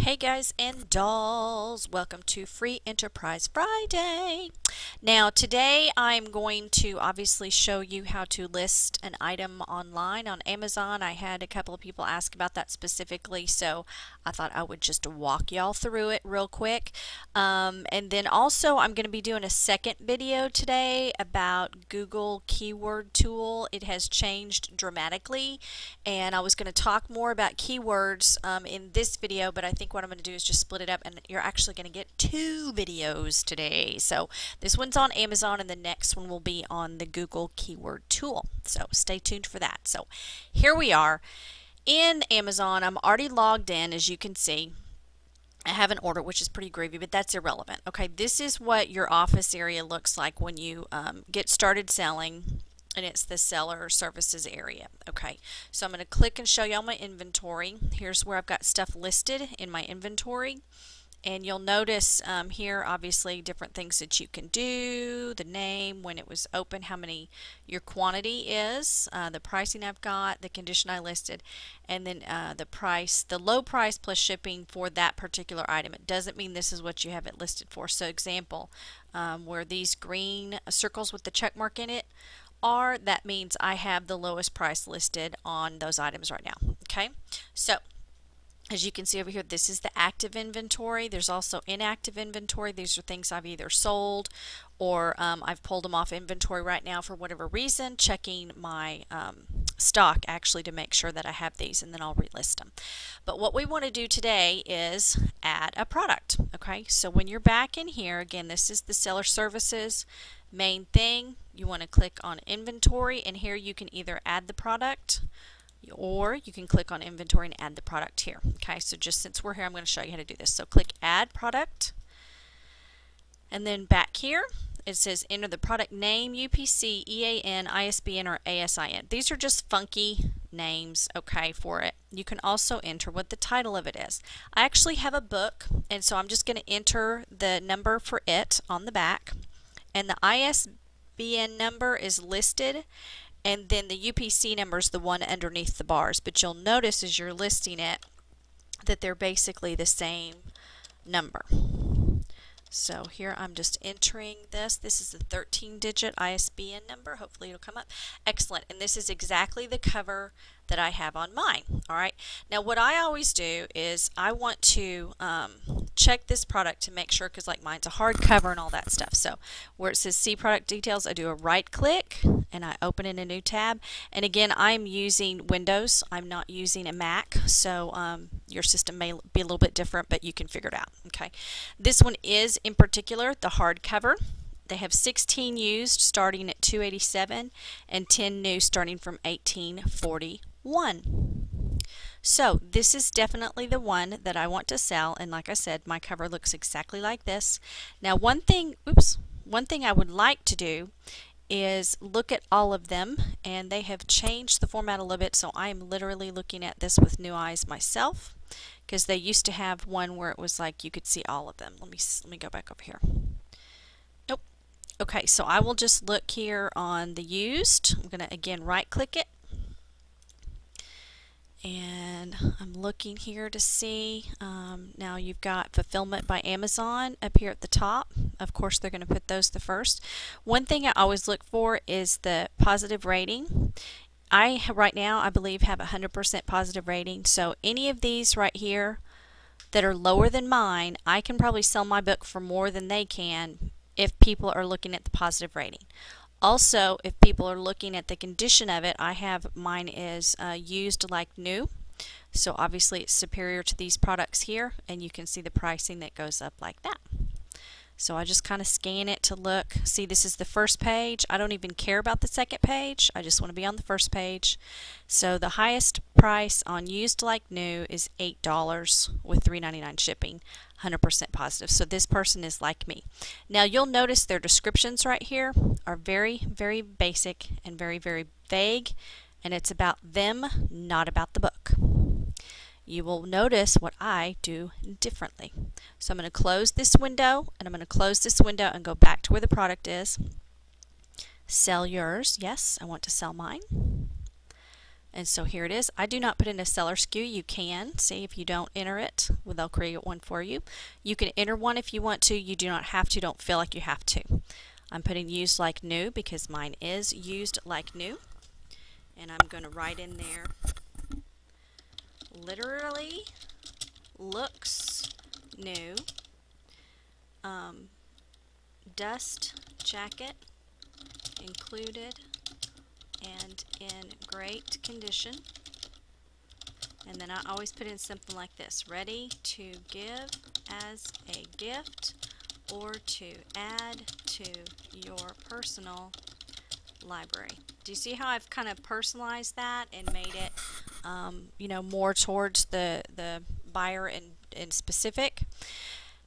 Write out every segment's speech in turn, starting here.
Hey guys and dolls, welcome to Free Enterprise Friday. Now today I'm going to obviously show you how to list an item online on Amazon. I had a couple of people ask about that specifically, so I thought I would just walk y'all through it real quick. And then also I'm going to be doing a second video today about Google Keyword Tool. It has changed dramatically, and I was going to talk more about keywords in this video, but I think what I'm going to do is just split it up, and you're actually going to get two videos today. So this one's on Amazon and the next one will be on the Google Keyword Tool. So stay tuned for that. So here we are in Amazon. I'm already logged in, as you can see. I have an order, which is pretty groovy, but that's irrelevant. Okay, this is what your office area looks like when you get started selling, and it's the seller services area. Okay, so I'm going to click and show you all my inventory. Here's where I've got stuff listed in my inventory, and you'll notice here obviously different things that you can do, the name, when it was open, how many your quantity is, the pricing I've got, the condition I listed, and then the price, the low price plus shipping for that particular item. It doesn't mean this is what you have it listed for. So example, where these green circles with the check mark in it are, that means I have the lowest price listed on those items right now. Okay, so as you can see over here, this is the active inventory. There's also inactive inventory. These are things I've either sold or I've pulled them off inventory right now for whatever reason, checking my stock actually to make sure that I have these, and then I'll relist them. But what we want to do today is add a product. Okay, so when you're back in here, again, this is the seller services main thing. You want to click on inventory, and here you can either add the product or you can click on inventory and add the product here. Okay, so just since we're here, I'm going to show you how to do this. So click add product, and then back here it says enter the product name, UPC, EAN, ISBN, or ASIN. These are just funky names, okay, for it. You can also enter what the title of it is. I actually have a book, and so I'm just going to enter the number for it on the back, and the ISBN number is listed, and then the UPC number is the one underneath the bars. But you'll notice as you're listing it that they're basically the same number. So here I'm just entering this. This is the 13-digit ISBN number. Hopefully it'll come up. Excellent. And this is exactly the cover that I have on mine. All right. Now what I always do is I want to check this product to make sure, because like mine's a hardcover and all that stuff. So where it says see product details, I do a right click and I open in a new tab. And again, I'm using Windows. I'm not using a Mac. So your system may be a little bit different, but you can figure it out. Okay. This one is in particular the hardcover. They have 16 used starting at $287 and 10 new starting from $1841. So this is definitely the one that I want to sell, and like I said, my cover looks exactly like this. Now one thing I would like to do is look at all of them, and they have changed the format a little bit, so I am literally looking at this with new eyes myself, because they used to have one where it was like you could see all of them. Let me go back over here. Nope. Okay, so I will just look here on the used. I'm going to again right click it, and I'm looking here to see, now you've got Fulfillment by Amazon up here at the top. Of course they're going to put those the first. One thing I always look for is the positive rating. I right now I believe have 100% positive rating, so any of these right here that are lower than mine, I can probably sell my book for more than they can if people are looking at the positive rating. Also, if people are looking at the condition of it, I have mine is used like new, so obviously it's superior to these products here, and you can see the pricing that goes up like that. So I just kind of scan it to look. See, this is the first page. I don't even care about the second page. I just want to be on the first page. So the highest price on used like new is $8 with $3.99 shipping, 100% positive. So this person is like me. Now you'll notice their descriptions right here are very, very basic and very, very vague, and it's about them, not about the book. You will notice what I do differently. So I'm going to close this window, and I'm going to close this window and go back to where the product is. Sell yours. Yes, I want to sell mine. And so here it is. I do not put in a seller SKU. You can. See, if you don't enter it, well, they'll create one for you. You can enter one if you want to. You do not have to. Don't feel like you have to. I'm putting used like new because mine is used like new. And I'm going to write in there, literally looks new. Dust jacket included and in great condition. And then I always put in something like this: ready to give as a gift or to add to your personal library. Do you see how I've kind of personalized that and made it you know, more towards the buyer and specific?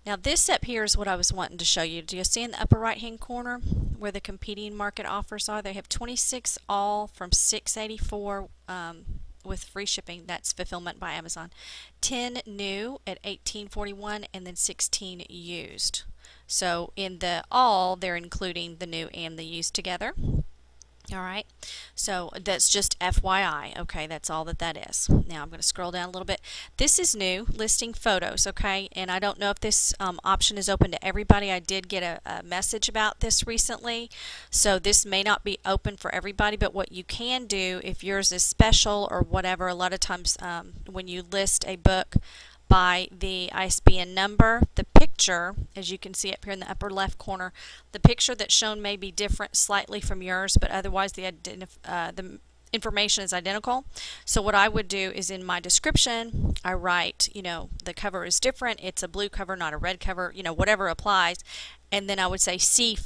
Now this up here is what I was wanting to show you. Do you see in the upper right hand corner where the competing market offers are? They have 26 all from $6.84 with free shipping. That's fulfillment by Amazon. 10 new at $18.41 and then 16 used. So in the all, they're including the new and the used together. Alright, so that's just FYI. Okay, that's all that is. Now I'm going to scroll down a little bit. This is new, listing photos, okay, and I don't know if this option is open to everybody. I did get a message about this recently, so this may not be open for everybody, but what you can do if yours is special or whatever, a lot of times when you list a book by the ISBN number, the picture, as you can see up here in the upper left corner, the picture that's shown may be different slightly from yours, but otherwise the information is identical. So what I would do is in my description, I write, you know, the cover is different, it's a blue cover, not a red cover, you know, whatever applies, and then I would say see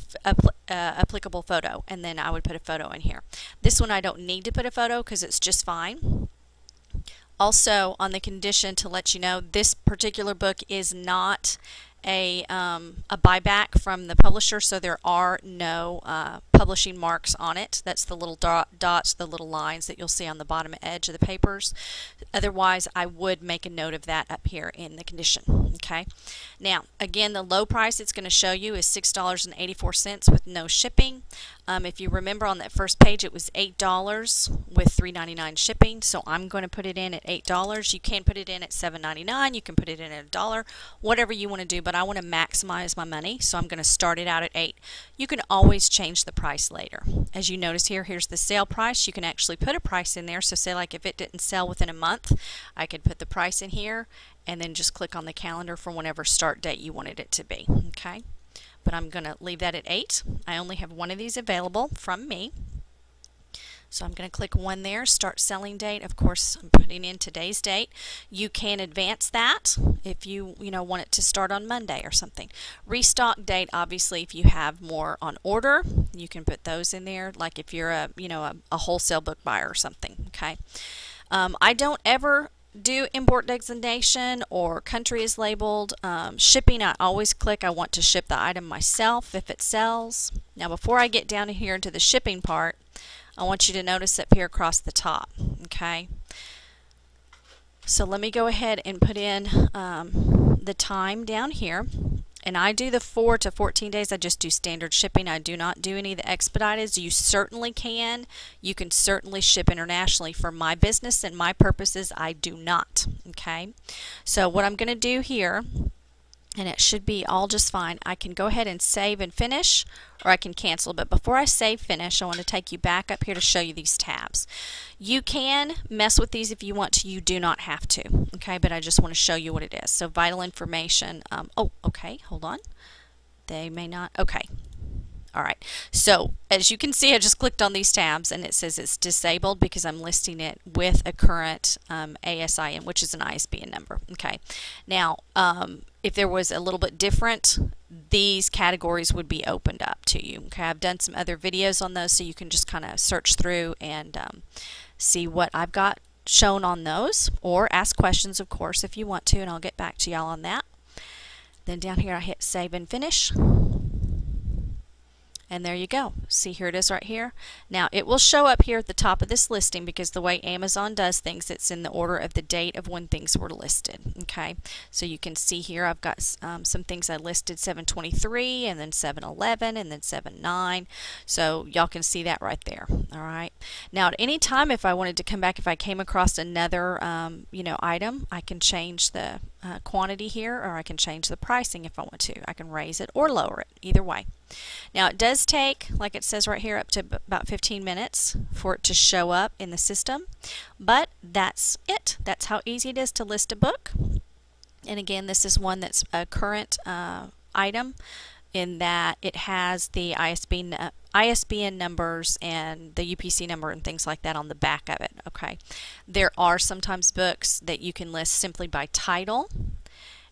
applicable photo, and then I would put a photo in here. This one I don't need to put a photo because it's just fine. Also, on the condition to let you know, this particular book is not a buyback from the publisher, so there are no publishing marks on it. That's the little dots, the little lines that you'll see on the bottom edge of the papers. Otherwise, I would make a note of that up here in the condition. Okay. Now, again, the low price it's going to show you is $6.84 with no shipping. If you remember on that first page, it was $8 with $3.99 shipping. So I'm going to put it in at $8. You can put it in at $7.99. You can put it in at $1, whatever you want to do. But I want to maximize my money, so I'm going to start it out at $8. You can always change the price later. As you notice here, here's the sale price. You can actually put a price in there. So say like if it didn't sell within a month, I could put the price in here and then just click on the calendar for whatever start date you wanted it to be. Okay. But I'm going to leave that at 8. I only have one of these available from me. So I'm going to click one there, start selling date. Of course, I'm putting in today's date. You can advance that if you want it to start on Monday or something. Restock date, obviously, if you have more on order, you can put those in there, like if you're a wholesale book buyer or something. Okay. I don't ever do import designation or country is labeled. Shipping, I always click I want to ship the item myself if it sells. Now before I get down here into the shipping part, I want you to notice up here across the top. Okay, so let me go ahead and put in the time down here. And I do the 4 to 14 days. I just do standard shipping. I do not do any of the expedited. You certainly can. You can certainly ship internationally. For my business and my purposes, I do not. Okay. So what I'm going to do here, and it should be all just fine, I can go ahead and save and finish, or I can cancel. But before I save finish, I want to take you back up here to show you these tabs. You can mess with these if you want to. You do not have to. Okay, but I just want to show you what it is. So vital information. Oh, okay, hold on. They may not. Okay. All right. So as you can see, I just clicked on these tabs and it says it's disabled because I'm listing it with a current ASIN, which is an ISBN number. Okay. Now, if there was a little bit different, these categories would be opened up to you. Okay. I've done some other videos on those, so you can just kind of search through and see what I've got shown on those, or ask questions, of course, if you want to, and I'll get back to y'all on that. Then down here I hit save and finish. And there you go. See, here it is right here. Now it will show up here at the top of this listing because the way Amazon does things, it's in the order of the date of when things were listed. Okay, so you can see here I've got some things I listed 7/23 and then 7/11 and then 7/9. So y'all can see that right there. All right. Now at any time if I wanted to come back, if I came across another item, I can change the quantity here, or I can change the pricing if I want to. I can raise it or lower it, either way. Now it does take, like it says right here, up to about 15 minutes for it to show up in the system, but that's it. That's how easy it is to list a book. And again, this is one that's a current item in that it has the ISBN numbers and the UPC number and things like that on the back of it. Okay, there are sometimes books that you can list simply by title,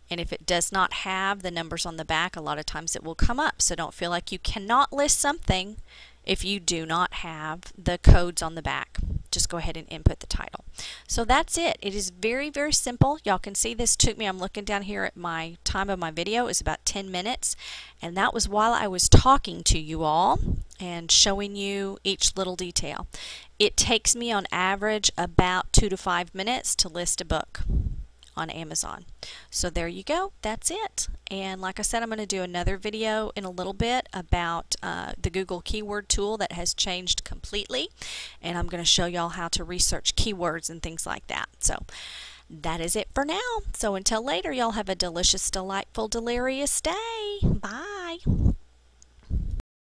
and if it does not have the numbers on the back, a lot of times it will come up. So don't feel like you cannot list something if you do not have the codes on the back. Just go ahead and input the title. So that's it. It is very, very simple. Y'all can see this took me, I'm looking down here at my time of my video, is about 10 minutes. And that was while I was talking to you all and showing you each little detail. It takes me on average about 2 to 5 minutes to list a book on Amazon. So there you go, that's it. And like I said, I'm going to do another video in a little bit about the Google keyword tool that has changed completely, and I'm going to show y'all how to research keywords and things like that. So that is it for now. So until later, y'all have a delicious, delightful, delirious day. Bye.